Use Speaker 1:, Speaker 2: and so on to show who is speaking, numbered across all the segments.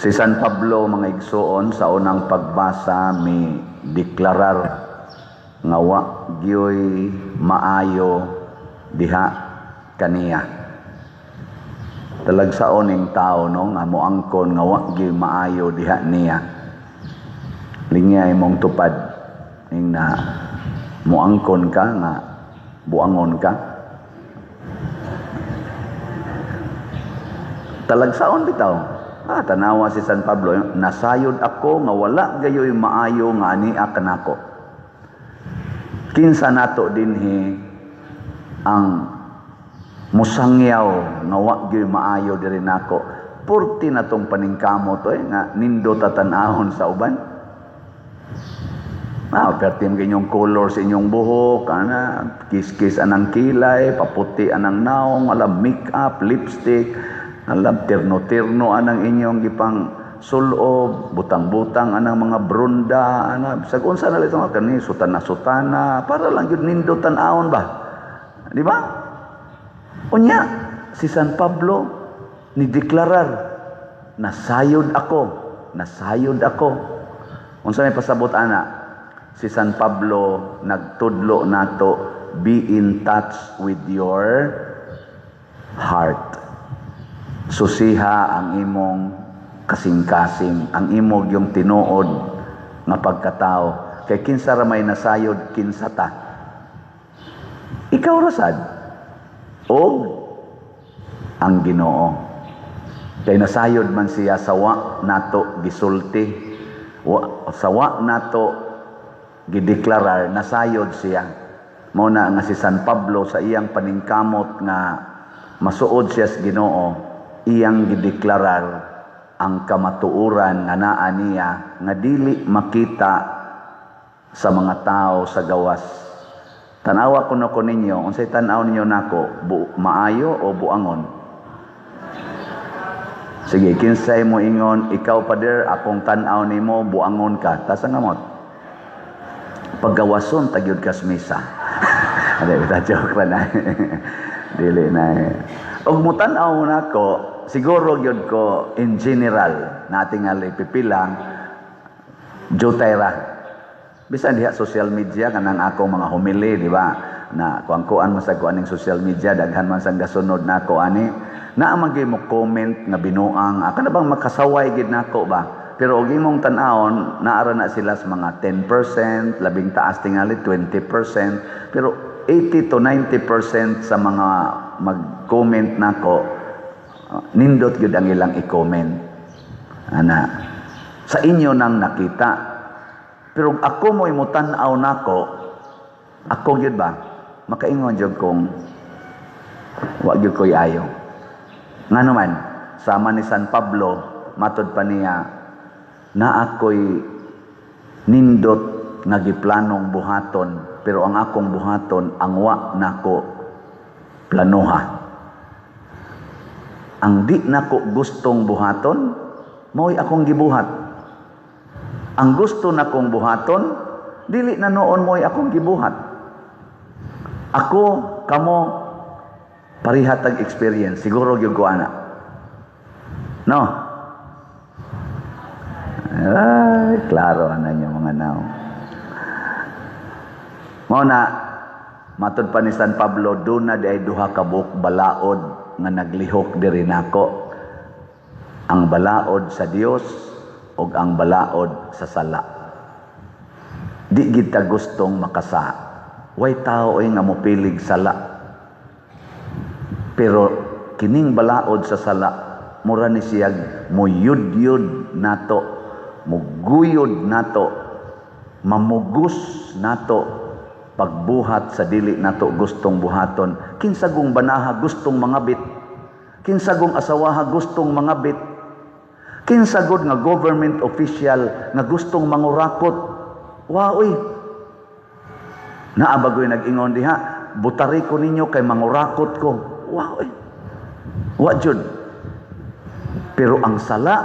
Speaker 1: Si San Pablo, mga igsoon, sa unang pagbasa may deklarar nga wa gyoy maayo diha kaniya. Talagsaon ning tao no nga moangkon nga wa gyoy maayo diha niya. Lingay mong tupad ning na moangkon ka nga buangon ka. Talagsaon bitaw. Tanawa si San Pablo, nasayod ako nga wala gayoy maayo nga ania kanako. Kinsa nato dinhi ang musangyaw nga wa gyoy maayo diri nako. Purti na tong paningkamot nga nindot tan-ahon sa uban. Pertim kanyong color sa inyong buhok, kiss-kiss anang kilay, paputi anang naong, make-up, lipstick, terno-terno anang inyong gipang sulob, butang-butang anang mga brunda, sagun sa nalito nga kani sutana-sutana para lang yun nindutan aon ba, di ba? Unya si San Pablo ni deklarar nasayod ako. Unsa may pasabot ana? Si San Pablo nagtudlo nato, be in touch with your heart. Susiha ang imong kasing-kasing, ang imong yung tinuod nga pagkatao. Kay kinsa ra may nasayod, kinsa ta. Ikaw rasad o ang Ginoo. Kay nasayod man siya sawa nato gisulti, sawa nato gideklarar, nasayod siya. Mao na nga si San Pablo sa iyang paningkamot nga masuod siya sa Ginoo, iyang gideklarar ang kamatuoran nga naa niya nga dili makita sa mga tao sa gawas. Tanawa ko ninyo, unsay tan-aw ninyo nako, maayo o buangon? Sige, kinsay mo ingon, ikaw pader, akong tan-aw nimo buangon ka. Ta sa ngamot. Paggawason tagyud kas misa. Ade bita joke ra na. Dili na. Og mutan-aw nako, siguro gyud ko in general natingali pipilang jutay ra. Bisan diha social media kanang akong mga homily, di ba? Na kuan man sa kuaning social media daghan man sang gasunod nako ani. Naa man gyud mo comment nga binuang, aka na bang makasaway gid nako ba? Pero og imong tan-awon, naara na sila sa mga 10%, labing taas tingali 20%, pero 80 to 90% sa mga mag-comment nako, nindot gyud ang ilang i-comment. Ana, sa inyo nang nakita. Pero ako mo imutan-aw nako, ako gyud ba? Makaingon jud kong wa gyud koy ayo. Ngano man, sama ni San Pablo, matud pa niya, na ako'y nindot nga giplanong buhaton, pero ang akong buhaton ang wa nako planuha. Ang di nako gustong buhaton, mao'y akong gibuhat. Ang gusto nakong buhaton, dili na noon mo'y akong gibuhat. Ako, kamo, parihatag experience. Siguro yung ko ana. No? Ay, klaro na niyo mga naw. Muna, matud pa ni San Pablo, doon na di ay duha ka buok balaod nga naglihok diri nako. Ang balaod sa Dios o ang balaod sa sala. Di kita gustong makasa. Way tao ay nga mopilig sala. Pero kining balaod sa sala, mura ni siyag muyud-yud nato, muguyod nato, mamugos nato, pagbuhat sa dili nato gustong buhaton. Kinsagong banaha gustong mangabit, kinsagong asawaha gustong mangabit, kinsagod nga government official nga gustong mangurakot. Waoy, naabagoy nag-ingon diha, butari ko ninyo kay mangurakot ko. Waoy, wajud. Pero ang sala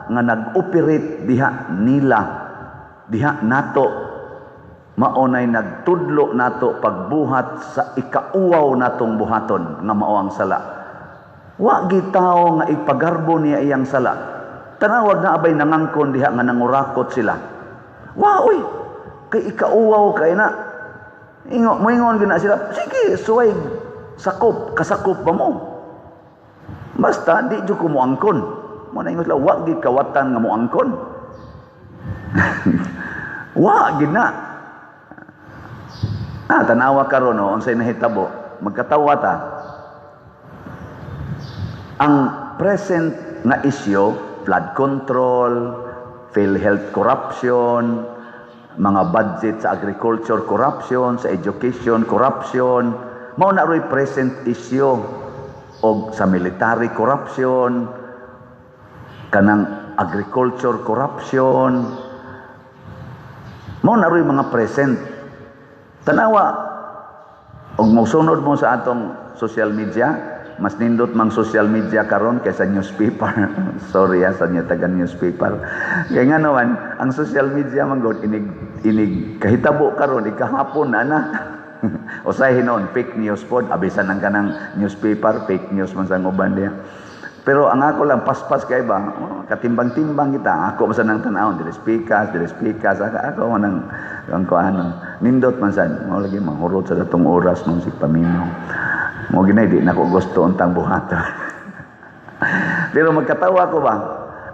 Speaker 1: nga nag-operate diha nila, diha nato, maunay nagtudlo nato pagbuhat sa ikauwaw natong buhaton nga mao ang sala. Wa gitaw nga ipagarbo niya iyang sala. Tanawag na abay nangangkon diha nga nangurakot sila. Wa oy, kay ikauwaw kay na. Moingon gina sila, sige, suway sakop, kasakop ba mo? Basta di jud ko mo angkon. Mo na ingon sila, wa gid kawatan nga mo angkon. Wa gid na. Tanawa karon no, unsay nahitabo, magkatawa ta. Ang present nga isyu, flood control, PhilHealth corruption, mga budget sa agriculture corruption, sa education corruption, mao na roy present issue, o sa military corruption, kanang agriculture corruption, mao na roy mga present. Tanawa, og mosunod mo sa atong social media, mas nindot mang social media karon kaysa newspaper. Sorry sa inyo taga newspaper. Kaya nga naman, ang social media man god inig kahitabo karon ikahapon na. Usahay noon fake news pod, abisan ang kanang newspaper, fake news man sang uban diya. Pero ang ako lang paspas kay ba, katimbang-timbang kita. Ako man nang tan-aw, dili speakers, ako man ang kuan. Nindot man sad, mo lagi manghurot sa datong oras nung si Paminaw. Mo ginay di nako gusto untang buhaton. Pero magkatawa ko ba,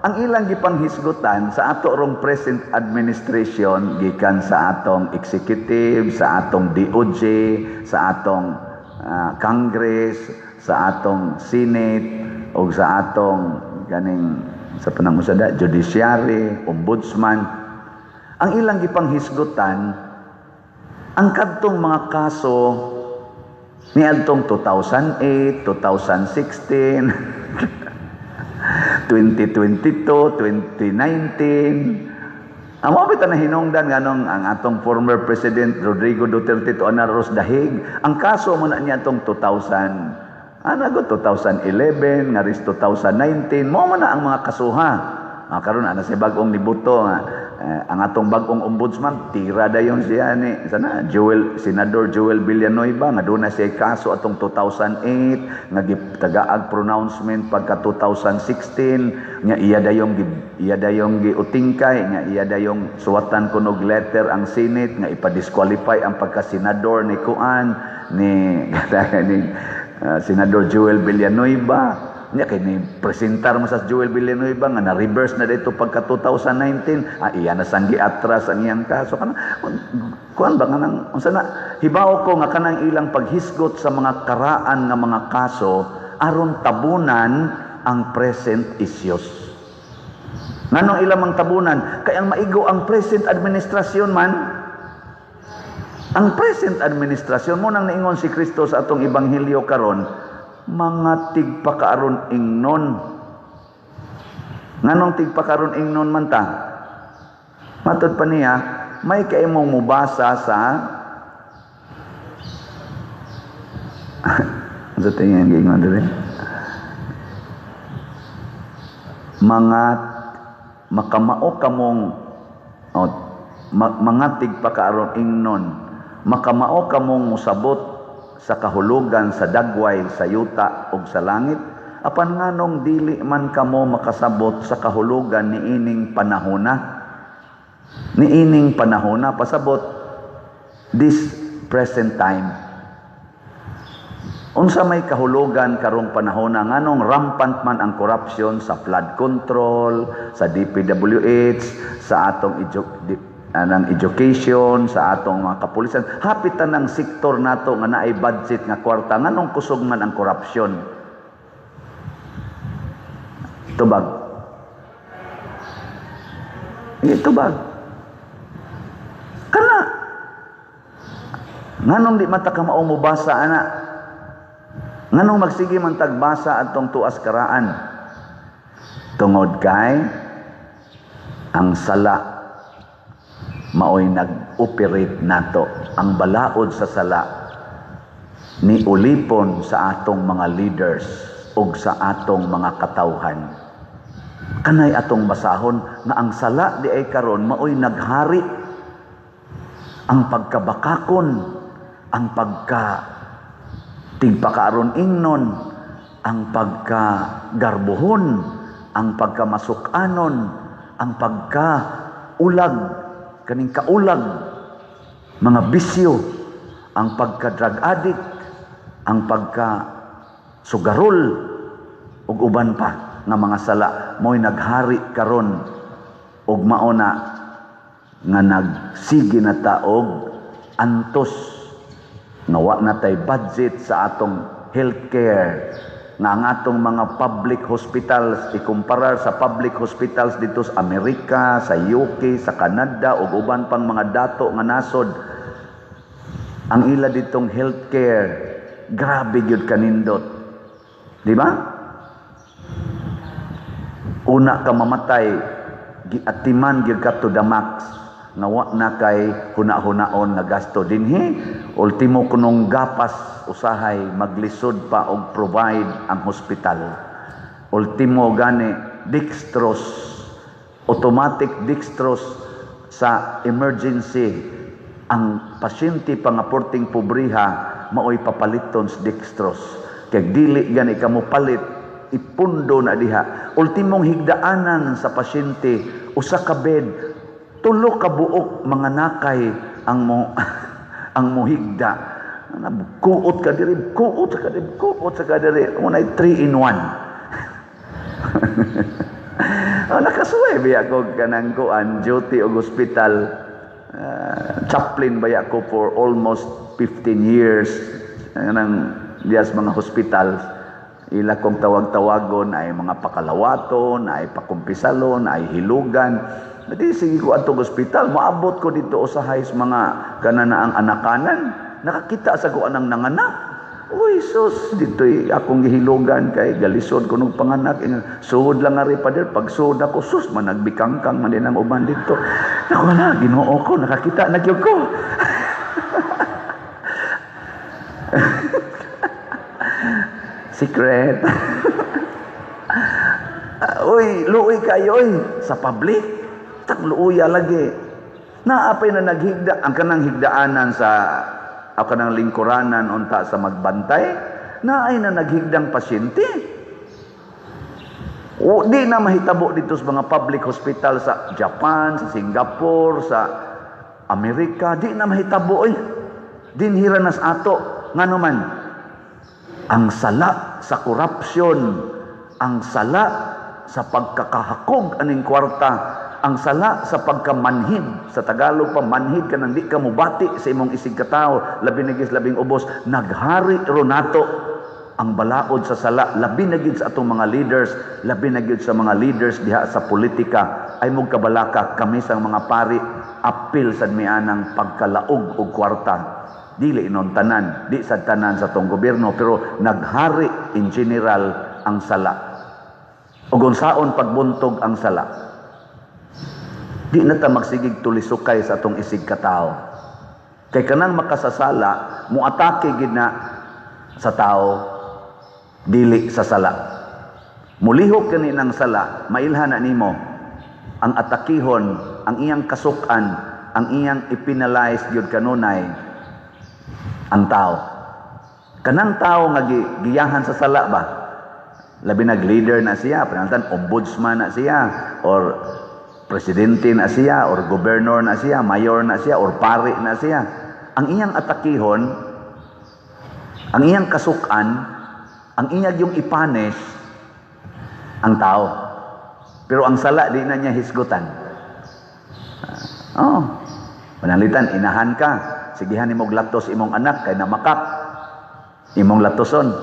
Speaker 1: ang ilang gipanghisgutan sa ato rong present administration gikan sa atong executive, sa atong DOJ, sa atong Congress, sa atong Senate, o sa atong ganing sa panangusada judiciary, ombudsman. Ang ilang gipanghisgutan ang kadtong mga kaso ni adtong 2008, 2016, 2022, 2019. Amo bitaw na hinungdan nganong ang atong former President Rodrigo Duterte to anaros dahig. Ang kaso mo na niya atong 2011 nga ris 2019 mo man na ang mga kasuha. Karon ana si bag-ong nibuto nga ang atong bag-ong ombudsman tira dayon siya ni Senador Joel Villanueva nga doon na siya kaso atong 2008 nga gitagaag pronouncement pagka 2016 nga iya dayong giutingkay nga iya dayong suwatan kunog letter ang Senate nga ipa-disqualify ang pagka-senador ni Kuan ni Senador Joel Villanueva. Nya kay ni presentar mo sa Joel Villanueva nga na-reverse na dito pagka 2019, iya na sang giatras ang iyang kaso. Kuan ba nga nang unsa na hibaw ko nga kanang ilang paghisgot sa mga karaan nga mga kaso aron tabunan ang present issues. Nganong ilang mang tabunan kay ang maigo ang present administrasyon man. Ang present administrasyon mo nang naingon si Kristo sa atong ebanghelyo karon, mga tigpakaaron ingnon. Nganong tigpakaaron ingnon man ta? Matod pa niya, may kaimong mubasa sa sa tingin gingon diri. Mga makamao kamong mga tigpakaaron ingnon, makamao kamong musabot sa kahulugan sa dagway, sa yuta ug sa langit, apan nganong dili man kamo makasabot sa kahulugan niining panahona pasabot this present time. Unsa may kahulugan karong panahona nganong rampant man ang corruption sa flood control, sa DPWH, sa atong education, sa atong mga kapulisan, hapitan ng sektor nato nga naay budget nga kwarta, nganong kusog man ang korupsyon. Tubag. Tubag. Kana. Nganong di mata ka mao mubasa ana? Nganong magsige man tagbasa atong tuas karaan? Tungod kay ang sala maoy nag-operate nato. Ang balaod sa sala ni ulipon sa atong mga leaders ug sa atong mga katawhan. Kanay atong basahon nga ang sala di ay karon maoy naghari. Ang pagkabakakon, ang tigpakaaron ingnon, ang pagkagarbuhon, ang pagkamasukanon, ang pagkaulag, kaning kaulag, mga bisyo, ang pagka-drug addict, ang pagka-sugarol, ug uban pa nga mga sala, mo'y naghari karon ug mauna nga nagsige na taog antos nawa na tay budget sa atong healthcare, nga ang atong mga public hospitals ikumparar sa public hospitals dito sa Amerika, sa UK, sa Canada ug uban pang mga dato nga nasod, ang ila ditong healthcare grabe gyud kanindot, di ba? Una ka mamatay giatiman gyud ka to the max, nawa na kay huna-hunaon na gasto dinhi, ultimo kunong gapas usahay maglisod pa og provide ang hospital. Ultimo gani dextrose, automatic dextrose sa emergency. Ang pasyente pangaporting pobriha maoy papaliton sa dextrose. Kay dili gani ka mo palit, ipundo na diha. Ultimong higdaanan sa pasyente, usa ka bed, tulo ka buok mga nakay ang mo ang mohigda. Kuot ka diri, kuot sa kadiri, kuot sa kadiri. Unay 3 in 1. Nakasuway biya ko kanang kuan duty og hospital. Chaplain baya ko for almost 15 years nang dias mga hospitals. Ila kong tawag-tawagon ay mga pakalawaton, ay pakumpisalon, ay hilugan. Dadi sige ko atong hospital, maabot ko dito usahay sa mga kananaang anakanan. Nakakita sa ko anang nanganak. Uy, sus, dito'y akong gihilugan kay galisod ko nung panganak. Suod lang nga rin pa din. Pag suod ako, sus, managbikangkang man din ang uban dito. Naku na, Ginoo ko, nakakita na gyud ko. Secret. Uy, luoy kayo, sa public. Tak luoya lagi. Naapay na naghigda, ang kanang higdaanan sa ako ng lingkuranan unta sa magbantay, na ay na naghigdang pasyente. O di na mahitabo dito sa mga public hospital sa Japan, sa Singapore, sa Amerika, di na mahitabo dinhira nas ato. Ngano man, ang sala sa korupsyon, ang sala sa pagkakahakog aning kwarta, ang sala sa pagkamanhid, sa Tagalog pa manhid ka nang di ka mubati sa imong isig katao, labi na gid labing ubos, naghari ronato ang balaod sa sala, labi na gid sa atong mga leaders, labi na gid sa mga leaders diha sa politika. Ay mong kabalaka kami sang mga pari apil sad mianang pagkalaog og kwarta. Dili inon tanan, di sad tanan sa tong gobyerno, pero naghari in general ang sala. Ug unsaon pagbuntog ang sala? Di na ta magsigig tulisukay sa atong isig katao. Kay kanang makasasala, muatake gid na sa tao, dili sa sala. Mulihok kani ng sala, mailhan na nimo ang atakihon, ang iyang kasukan, ang iyang ipinalize gyud kanunay ang tao. Kanang tao nga giyahan sa sala ba? Labi nag-leader na siya, panalitan ombudsman na siya, or presidente na siya, or gobernador na siya, mayor na siya, or pari na siya. Ang iyang atakihon, ang iyang kasukan, ang iyang yung ipanes, ang tao. Pero ang sala, di na niya hisgutan. Panalitan, inahan ka. Sigihan imong latos imong anak, kay namakap. Imong latoson.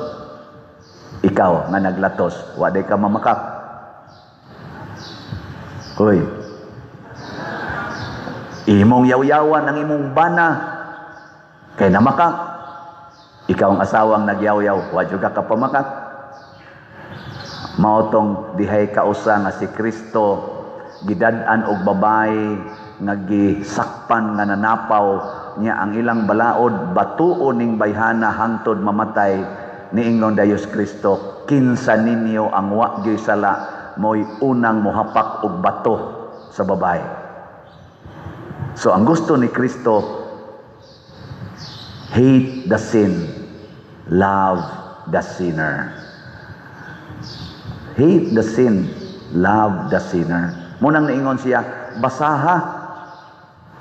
Speaker 1: Ikaw nga naglatos, waday ka mamakap. Hoy. Imong yaw-yawan ang imong bana, kay namakap. Ikaw ang asawang nagyaw-yaw, wadyo ka kapamakap. Maotong dihay kausa nga si Kristo, gidad-an og babae, nga gisakpan nga nanapaw niya ang ilang balaod, batuon ning bayhana hangtod mamatay, niingon Diyos Kristo, kinsa ninyo ang wa gyud sala, mo'y unang mohapak og bato sa babae. So ang gusto ni Kristo, hate the sin, love the sinner. Hate the sin, love the sinner. Munang naingon siya, basaha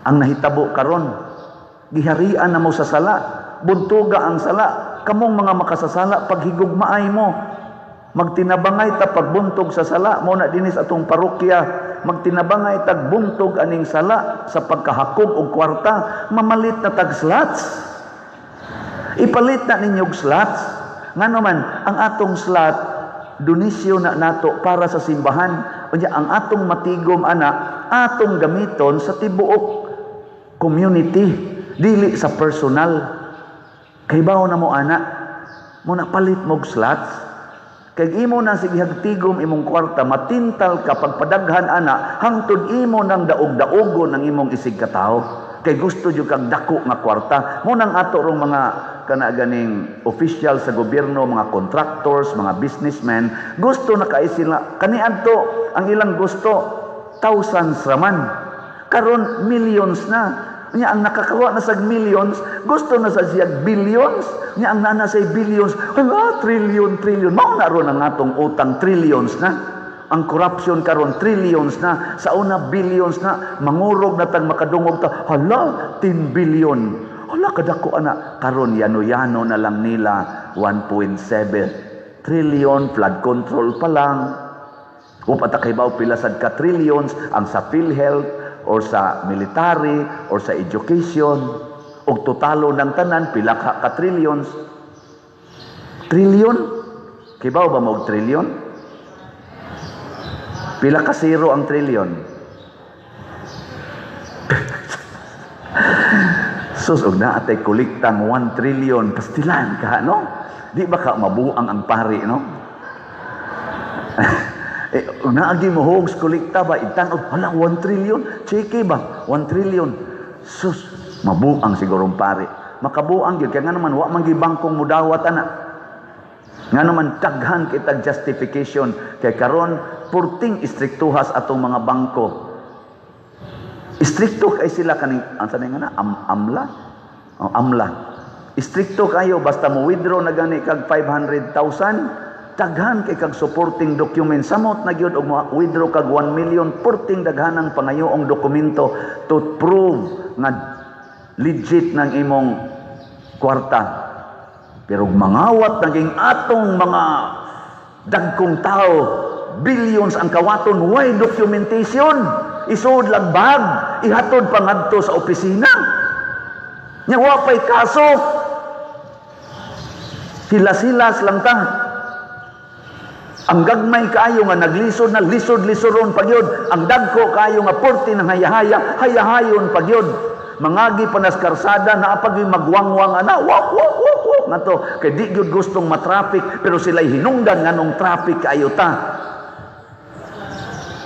Speaker 1: ang nahitabo karon. Giharian na mo sa sala, buntuga ang sala. Kamong mga makasasala, paghigugmaay mo. Magtinabangay ta pagbuntog sa sala. Muna dinis atong parokya, magtinabangay tag buntog aning sala sa pagkahakog og kwarta, mamalit na tag slots. Ipalit na ninyog slots. Ngano man ang atong slot donisyon na nato para sa simbahan. Unya ang atong matigom ana atong gamiton sa tibuok community, dili sa personal. Kay bawo na mo ana, mo na palit mog slots. Kay imo nang sige hagtigom imong kwarta, matintal ka pagpadaghan ana hangtod imo nang daog-daogon ng imong isig ka tawo. Kay gusto jud kag dako nga kwarta. Mo nang ato rong mga kana ganing official sa gobyerno, mga contractors, mga businessmen, gusto na kay sila kaniadto ang ilang gusto thousands raman. Karon millions na. Nya ang nakakawa na sa millions, gusto na sa siya billions. Nya ang nana say billions, hala, trillion. Mao na ron ang atong utang trillions na. Ang corruption karon trillions na. Sa una billions na. Mangurog na tag makadungog ta, hala, 10 billion. Hala, kadako ana. Karon yano-yano na lang nila 1.7 trillion, flood control pa lang. Upatakaybaw pila sad ka trillions ang sa PhilHealth, or sa military, or sa education, o totalo ng tanan, pila ka trillions. Trillion? Kibaw ba mo trillion? Pila ka zero ang trillion? Sus, og na atay kuliktang 1 trillion, pastilan ka, no? Di ba ka mabuang ang pari, no? Naagi mo hogs kolekta ba itan hala 1 trillion cheke ba 1 trillion sus mabuang sigurong pare makabuang gyud kay nga naman wa man gibangkong mudawat ana nga naman daghan kitag justification kay karon purting istriktuhas atong mga bangko istrikto kay sila kaning ansa nga na amla amla istrikto kayo basta mo withdraw na gani kag 500,000 daghan kay kag supporting document samot na gyud og withdraw kag 1 million porting daghanang pangayoong dokumento to prove nga legit ng imong kwarta pero mangawat naging atong mga dagkong tao billions ang kawaton why documentation isud lang bag ihatod pa ngadto sa opisina nya wa pay kaso silas-silas lang ta. Ang gagmay kayo nga naglisod na lisod-lisoron pagyod. Ang dagko kayo nga porti ng hayahayon pagyod. Mangagi pa nas karsada na apag magwangwang ana. Wak nato kay di gyud gustong matraffic pero sila hinungdan nganong traffic kayo ta.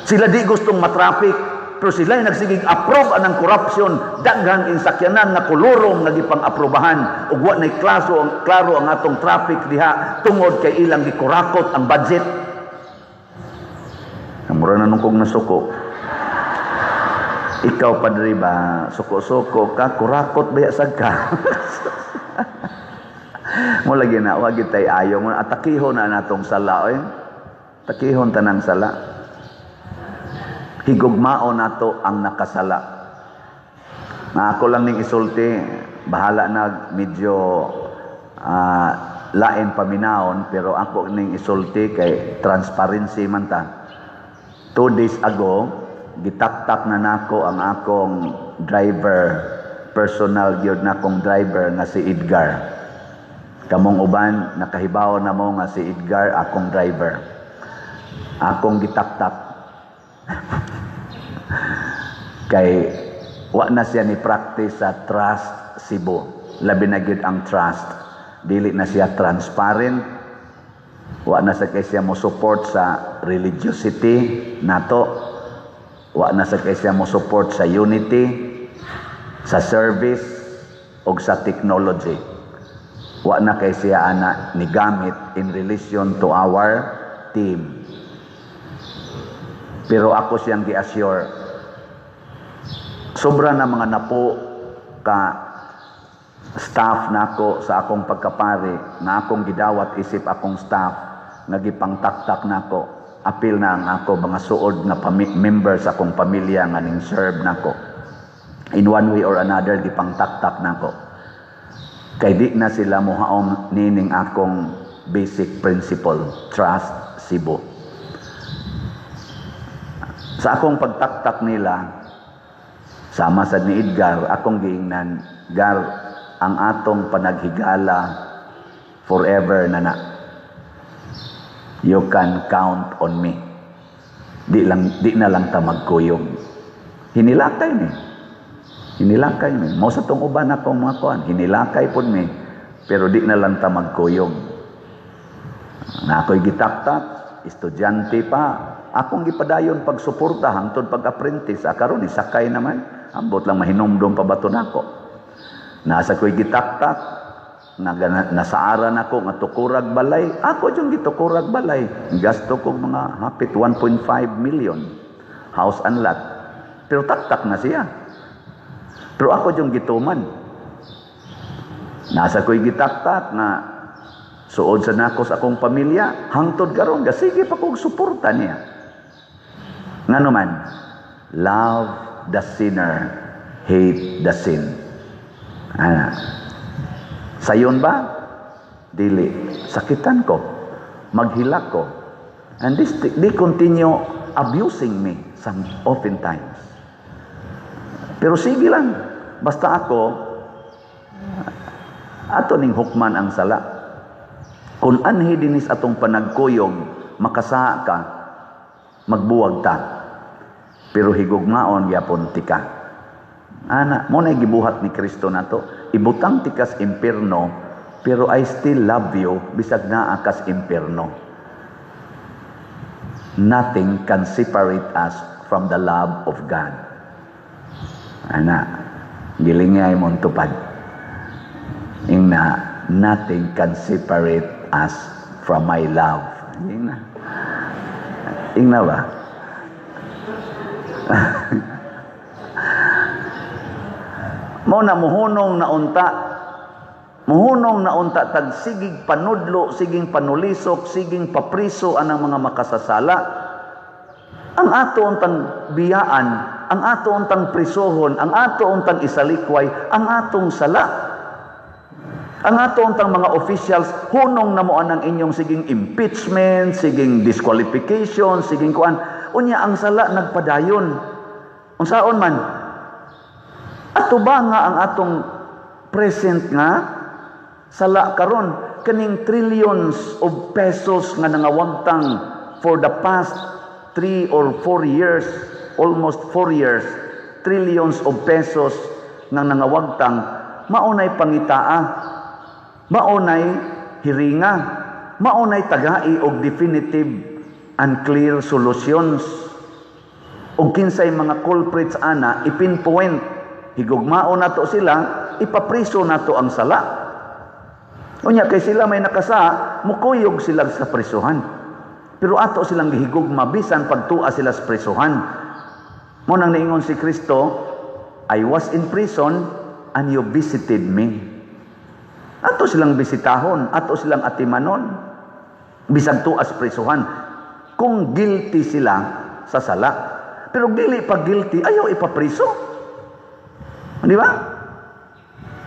Speaker 1: Sila di gustong matraffic pero sila nagsigig approve anang corruption. Daghan insakyanan na kulurong nagipang-aprobahan ug wa nay klaro ang atong traffic diha tungod kay ilang gikurakot ang budget. Mura na nung kong nasuko. Ikaw padre ba suko-suko ka kurakot baya sad ka. Mo lagi na wa gyud tay ayo mo atakihon na natong sala oy. Takihon tanang sala. Higugmao nato ang nakasala. Na ako lang ning isulti, bahala na medyo lain paminaon, pero ako ning isulti kay transparency man ta. 2 days ago, gitaktak na nako ang akong driver, personal gyud na akong driver nga si Edgar. Kamong uban nakahibaw na mo nga si Edgar akong driver. Akong gitaktak kay wa na siya ni practice sa trust Cebu. Labi na gyud ang trust. Dili na siya transparent. Wa na sa kay siya mo support sa religiosity nato. Wa na sa kay siya mo support sa unity, sa service ug sa technology. Wa na kay siya ana ni gamit in relation to our team. Pero ako siyang gi-assure, sobra na mga napo ka staff nako sa akong pagkapari, na akong gidawat isip akong staff, nga gipangtaktak nako. apil na ang ako mga suod nga member sa akong pamilya nga ning serve nako. In one way or another gipangtaktak nako. Kay di na sila mohaom nining akong basic principle, trust Cebu. Sa akong pagtaktak nila, sama sa ni Edgar, akong giingnan, Gar, ang atong panaghigala forever na na. You can count on me. Di na lang ta magkuyog. Hinilakay ni. Hinilakay mi. Mao sa tong uban akong mga kuan, hinilakay pud mi. Pero di na lang ta magkuyog. Na ako'y gitaktak, estudyante pa. Akong gipadayon pagsuporta hangtod pag-apprentice. Karon isakay naman. Ambot lang mahinumdum pa bato nako. Nasa ko'y gitaktak, nasaaran ako nga tukurag balay. Ako yung gitukurag balay. Gasto ko mga hapit 1.5 million. House and lot. Pero taktak na siya. Pero ako yung gituman. Nasa ko'y gitaktak na suod sa nako sa akong pamilya, hangtod karon sige pa kong suporta niya. Ngano man, love the sinner, hate the sin. Sayon ba? Dili. Sakitan ko. Maghilak ko. And they continue abusing me oftentimes. Pero sige lang. Basta ako, ato ning hukman ang sala. Kung anhi dinis atong panagkuyog, makasaha ka, magbuwag ta. Pero higugmaon, yapon tika. Ana, mo na gibuhat ni Kristo nato. Ibutang tikas impierno, pero I still love you, bisag naa kas impierno. Nothing can separate us from the love of God. Ana, gilingay mong tupad. Ingna, nothing can separate us from my love. Ingna. Ingna ba? Mo na muhunong na unta tag sigig panudlo, siging panulisok, siging papriso anang mga makasasala. Ang ato untang biyaan, ang ato untang prisohon, ang ato untang isalikway, ang atong sala. Ang ato untang mga officials hunong na mo anang inyong siging impeachment, siging disqualification, siging kuan. Unya ang sala nagpadayon. Unsaon man? Ato ba nga ang atong present nga sala karon kaning trillions of pesos nga nangawagtang for the past 3 or 4 years, almost 4 years, trillions of pesos nga nangawagtang maunay pangitaa, maunay hiringa, maunay tagai og definitive and clear solutions. Og kinsay mga culprits ana ipinpoint, higugmao nato sila, ipapriso nato ang sala. Unya kay sila may nakasa, mukuyog sila sa prisuhan. Pero ato silang gihigugma bisan pagtua sila sa prisuhan. Mo nang niingon si Kristo, I was in prison and you visited me. Ato silang bisitahon, ato silang atimanon. Bisan tuas prisuhan. Kung guilty sila sa sala. Pero dili pa guilty, ayaw ipapriso. Di ba?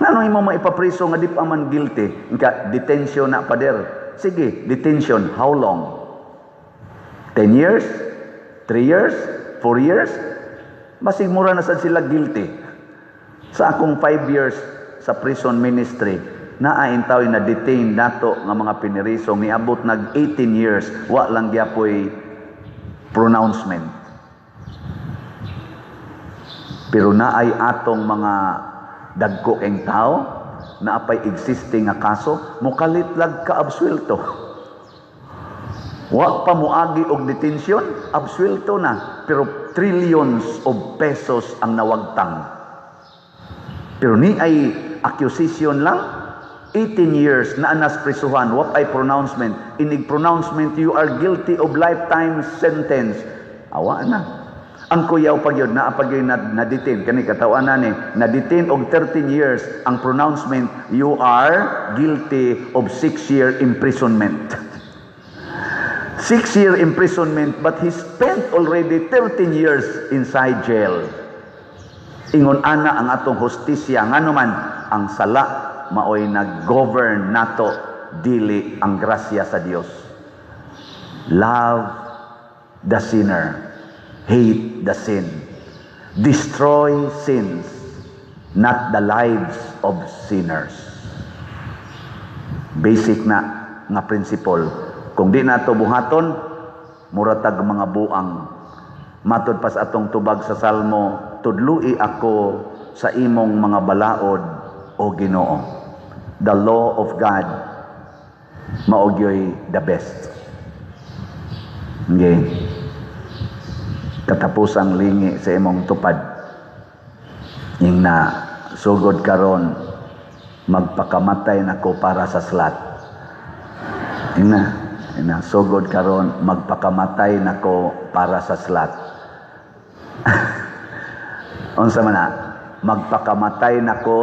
Speaker 1: Ngano imo maipapriso nga di pa man guilty? Nga detention na pader. Sige, detention, how long? 10 years? 3 years? 4 years? Basig mura na sad sila guilty. Sa akong 5 years sa prison ministry, naaintaw na detain nato nga mga pinirisong niabot nag 18 years, wa lang gyapoy pronouncement. Pero naay atong mga dagko eng tao, naapay existing nga kaso, mukalitlag ka absuelto. Wa pa muagi og detention, absuelto na. Pero trillions of pesos ang nawagtang. Pero ni ay accusation lang, 18 years na anas prisuhan, what ay pronouncement? Inig pronouncement, you are guilty of lifetime sentence. Awa na. Ang kuyaw pag yun, naapag yun na-detain. Kani katawan na ni, na-detain og 13 years, ang pronouncement, you are guilty of 6-year imprisonment. 6 6-year imprisonment, but he spent already 13 years inside jail. Ingon ana ang atong hustisya, nga naman ang sala maoy nag-govern nato, dili ang grasya sa Dios. Love the sinner, hate the sin, destroy sins, not the lives of sinners. Basic na nga principle. Kung di nato buhaton, muratag mga buang. Matod pas atong tubag sa Salmo, tudlui ako sa imong mga balaod o Ginoo. The law of God maogyoy the best. Okay. Katapusang lingi sa imong tupad. Yung na sugod karon magpakamatay nako para sa slat. Yung na sugod karon magpakamatay nako para sa slat. Unsa man na? Magpakamatay nako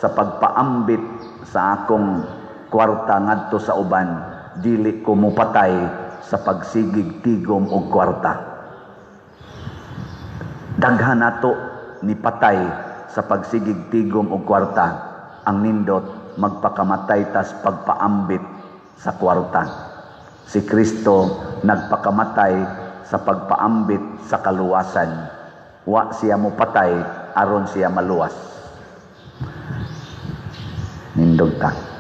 Speaker 1: sa pagpaambit sa akong kwarta ngadto sa uban, dili ko mupatay sa pagsigig tigom og kwarta. Daghan nato ni patay sa pagsigig tigom og kwarta, ang nindot magpakamatay tas pagpaambit sa kwarta. Si Kristo nagpakamatay sa pagpaambit sa kaluwasan. Wa siya mo patay aron siya maluwas. Nindot ta.